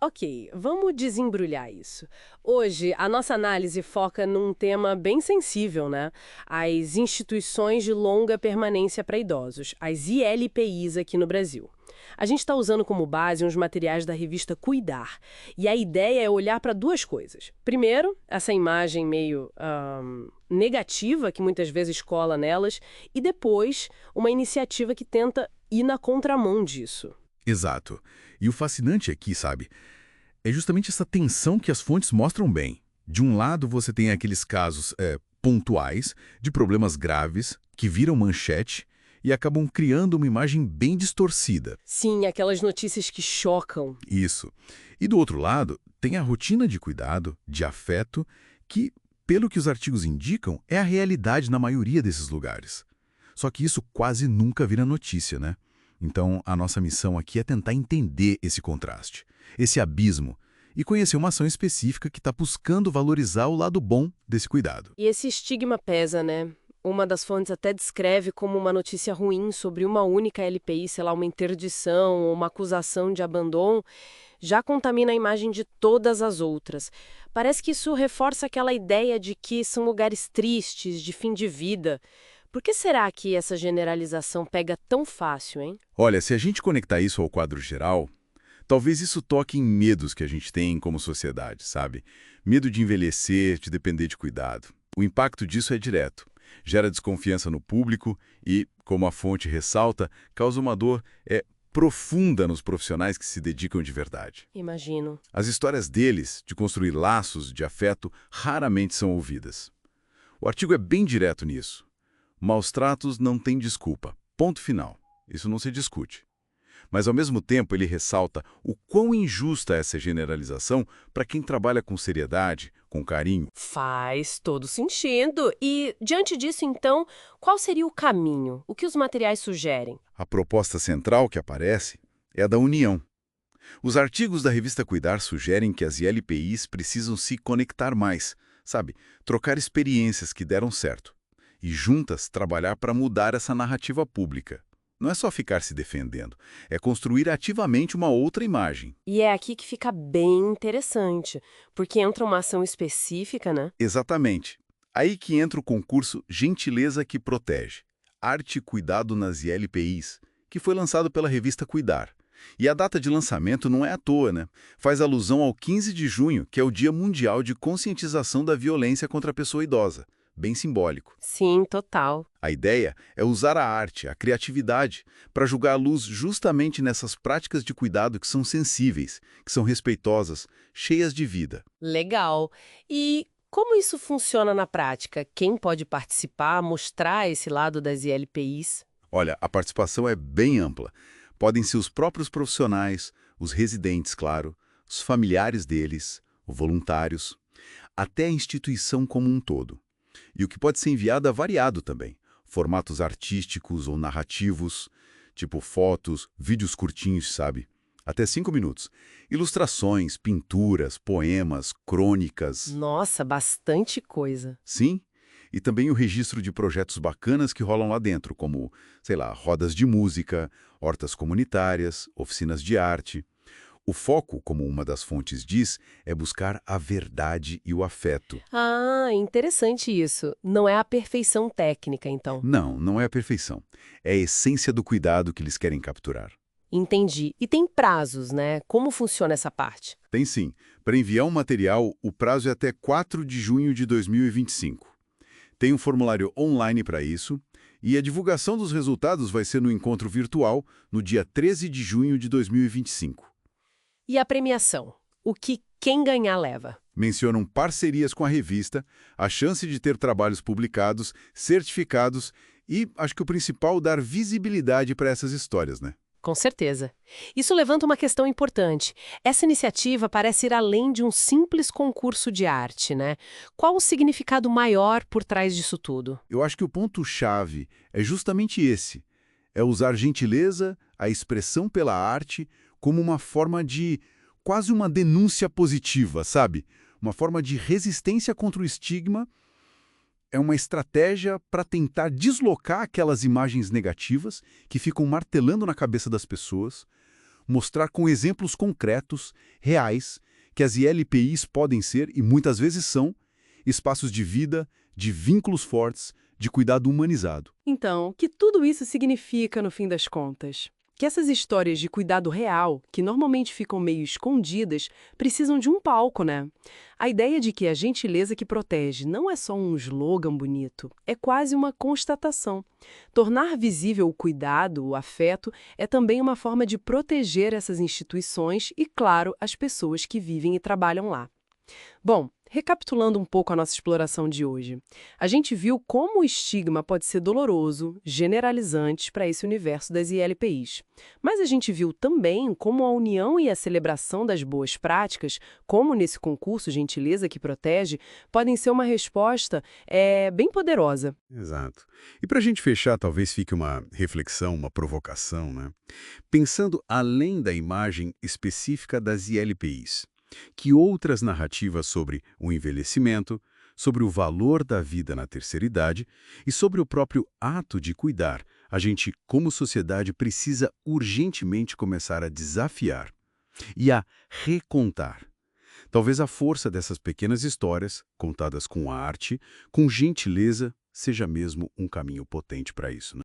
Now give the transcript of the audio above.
Ok, vamos desembrulhar isso. Hoje, a nossa análise foca num tema bem sensível, né? As instituições de longa permanência para idosos, as ILPIs aqui no Brasil. A gente está usando como base uns materiais da revista Cuidar. E a ideia é olhar para duas coisas. Primeiro, essa imagem meio negativa que muitas vezes cola nelas, e depois, uma iniciativa que tenta ir na contramão disso. Exato. E o fascinante aqui, sabe, é justamente essa tensão que as fontes mostram bem. De um lado, você tem aqueles casos pontuais de problemas graves que viram manchete e acabam criando uma imagem bem distorcida. Sim, aquelas notícias que chocam. Isso. E do outro lado, tem a rotina de cuidado, de afeto, que, pelo que os artigos indicam, é a realidade na maioria desses lugares. Só que isso quase nunca vira notícia, né? Então, a nossa missão aqui é tentar entender esse contraste, esse abismo, e conhecer uma ação específica que está buscando valorizar o lado bom desse cuidado. E esse estigma pesa, né? Uma das fontes até descreve como uma notícia ruim sobre uma única LPI, sei lá, uma interdição ou uma acusação de abandono, já contamina a imagem de todas as outras. Parece que isso reforça aquela ideia de que são lugares tristes, de fim de vida. Por que será que essa generalização pega tão fácil, hein? Olha, se a gente conectar isso ao quadro geral, talvez isso toque em medos que a gente tem como sociedade, sabe? Medo de envelhecer, de depender de cuidado. O impacto disso é direto. Gera desconfiança no público e, como a fonte ressalta, causa uma dor profunda nos profissionais que se dedicam de verdade. Imagino. As histórias deles, de construir laços de afeto, raramente são ouvidas. O artigo é bem direto nisso. Maus tratos não têm desculpa. Ponto final. Isso não se discute. Mas, ao mesmo tempo, ele ressalta o quão injusta é essa generalização para quem trabalha com seriedade, com carinho. Faz todo sentido. E, diante disso, então, qual seria o caminho? O que os materiais sugerem? A proposta central que aparece é a da união. Os artigos da revista Cuidar sugerem que as ILPIs precisam se conectar mais, sabe? Trocar experiências que deram certo. E juntas trabalhar para mudar essa narrativa pública. Não é só ficar se defendendo, é construir ativamente uma outra imagem. E é aqui que fica bem interessante, porque entra uma ação específica, né? Exatamente. Aí que entra o concurso Gentileza que Protege, Arte e Cuidado nas ILPIs, que foi lançado pela revista Cuidar. E a data de lançamento não é à toa, né? Faz alusão ao 15 de junho, que é o Dia Mundial de Conscientização da Violência contra a Pessoa Idosa. Bem simbólico. Sim, total. A ideia é usar a arte, a criatividade, para jogar a luz justamente nessas práticas de cuidado que são sensíveis, que são respeitosas, cheias de vida. Legal. E como isso funciona na prática? Quem pode participar, mostrar esse lado das ILPIs? Olha, a participação é bem ampla. Podem ser os próprios profissionais, os residentes, claro, os familiares deles, os voluntários, até a instituição como um todo. E o que pode ser enviado é variado também. Formatos artísticos ou narrativos, tipo fotos, vídeos curtinhos, sabe? Até 5 minutos. Ilustrações, pinturas, poemas, crônicas. Nossa, bastante coisa. Sim, e também o registro de projetos bacanas que rolam lá dentro, como, sei lá, rodas de música, hortas comunitárias, oficinas de arte. O foco, como uma das fontes diz, é buscar a verdade e o afeto. Ah, interessante isso. Não é a perfeição técnica, então. Não, não é a perfeição. É a essência do cuidado que eles querem capturar. Entendi. E tem prazos, né? Como funciona essa parte? Tem sim. Para enviar um material, o prazo é até 4 de junho de 2025. Tem um formulário online para isso, e a divulgação dos resultados vai ser no encontro virtual, no dia 13 de junho de 2025. E a premiação? O que quem ganhar leva? Mencionam parcerias com a revista, a chance de ter trabalhos publicados, certificados e, acho que o principal, dar visibilidade para essas histórias, né? Com certeza. Isso levanta uma questão importante. Essa iniciativa parece ir além de um simples concurso de arte, né? Qual o significado maior por trás disso tudo? Eu acho que o ponto-chave é justamente esse. É usar gentileza, a expressão pela arte, como uma forma de quase uma denúncia positiva, sabe? Uma forma de resistência contra o estigma. É uma estratégia para tentar deslocar aquelas imagens negativas que ficam martelando na cabeça das pessoas, mostrar com exemplos concretos, reais, que as ILPIs podem ser, e muitas vezes são, espaços de vida, de vínculos fortes, de cuidado humanizado. Então, o que tudo isso significa no fim das contas? Que essas histórias de cuidado real, que normalmente ficam meio escondidas, precisam de um palco, né? A ideia de que a gentileza que protege não é só um slogan bonito, é quase uma constatação. Tornar visível o cuidado, o afeto, é também uma forma de proteger essas instituições e, claro, as pessoas que vivem e trabalham lá. Bom, recapitulando um pouco a nossa exploração de hoje, a gente viu como o estigma pode ser doloroso, generalizante para esse universo das ILPIs. Mas a gente viu também como a união e a celebração das boas práticas, como nesse concurso Gentileza que Protege, podem ser uma resposta bem poderosa. Exato. E para a gente fechar, talvez fique uma reflexão, uma provocação, né? Pensando além da imagem específica das ILPIs, que outras narrativas sobre o envelhecimento, sobre o valor da vida na terceira idade e sobre o próprio ato de cuidar, a gente, como sociedade, precisa urgentemente começar a desafiar e a recontar. Talvez a força dessas pequenas histórias, contadas com arte, com gentileza, seja mesmo um caminho potente para isso, né?